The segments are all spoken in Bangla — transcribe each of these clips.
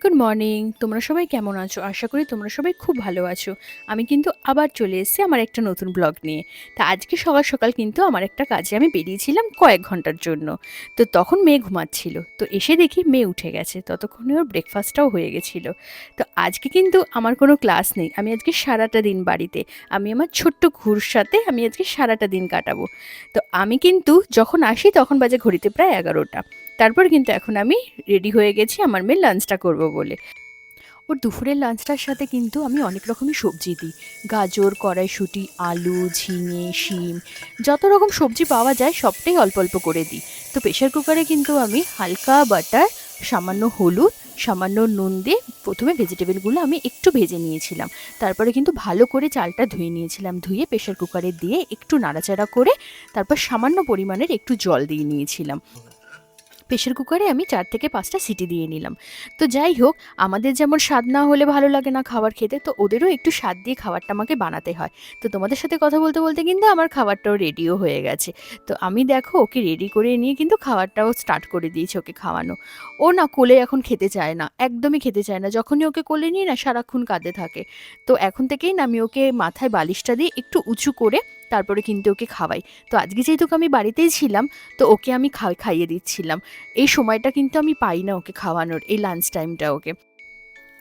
Good morning. তোমরা সবাই কেমন আছো? আশা করি তোমরা সবাই খুব ভালো আছো। আমি কিন্তু আবার চলে এসেছি আমার একটা নতুন ব্লগ নিয়ে। তা আজকে সকাল সকাল কিন্তু আমার একটা কাজে আমি বেরিয়েছিলাম কয়েক ঘন্টার জন্য। তো তখন মেয়ে ঘুমাচ্ছিল, তো এসে দেখি মেয়ে উঠে গেছে, ততক্ষণে ওর ব্রেকফাস্টটাও হয়ে গেছিলো। তো আজকে কিন্তু আমার কোনো ক্লাস নেই, আমি আজকে সারাটা দিন বাড়িতে, আমি আমার ছোট্ট ঘুর সাথে আমি আজকে সারাটা দিন কাটাবো। তো আমি কিন্তু যখন আসি তখন বাজে ঘড়িতে প্রায় 11টা। তারপর কিন্তু এখন আমি রেডি হয়ে গেছি আমার মেয়ে লাঞ্চটা করবো বলে। ওর দুপুরের লাঞ্চটার সাথে কিন্তু আমি অনেক রকমই সবজি দিই। গাজর, কড়াইশুঁটি, আলু, ঝিঙে, শিম, যত রকম সবজি পাওয়া যায় সবটাই অল্প অল্প করে দিই। তো প্রেশার কুকারে কিন্তু আমি হালকা বাটার, সামান্য হলুদ, সামান্য নুন দিয়ে প্রথমে ভেজিটেবলগুলো আমি একটু ভেজে নিয়েছিলাম। তারপরে কিন্তু ভালো করে চালটা ধুয়ে নিয়েছিলাম, ধুয়ে প্রেশার কুকারে দিয়ে একটু নাড়াচাড়া করে তারপর সামান্য পরিমাণের একটু জল দিয়ে নিয়েছিলাম। প্রেশার কুকারে আমি 4 থেকে 5টা সিটি দিয়ে নিলাম। তো যাই হোক, আমাদের যেমন স্বাদ না হলে ভালো লাগে না খাবার খেতে, তো ওদেরও একটু স্বাদ দিয়ে খাবারটা আমাকে বানাতে হয়। তো তোমাদের সাথে কথা বলতে বলতে কিন্তু আমার খাবারটাও রেডিও হয়ে গেছে। তো আমি দেখো ওকে রেডি করে নিয়ে কিন্তু খাবারটাও স্টার্ট করে দিয়েছি ওকে খাওয়ানো। ও না কোলে এখন খেতে চায় না, একদমই খেতে চায় না। যখনই ওকে কোলে নিই না সারাক্ষণ কাঁদে থাকে। তো এখন থেকেই না আমি ওকে মাথায় বালিশটা দিয়ে একটু উঁচু করে তারপরে কিন্তু ওকে খাওয়াই। তো আজকে যেহেতু আমি বাড়িতেই ছিলাম, তো ওকে আমি খাইয়ে দিচ্ছিলাম। এই সময়টা কিন্তু আমি পাই না ওকে খাওয়ানোর, এই লাঞ্চ টাইমটা ওকে।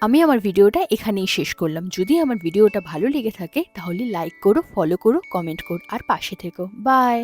আমি আমার ভিডিওটা এখানেই শেষ করলাম। যদি আমার ভিডিওটা ভালো লেগে থাকে তাহলে লাইক করো, ফলো করো, কমেন্ট করো আর পাশে থেকো। বাই।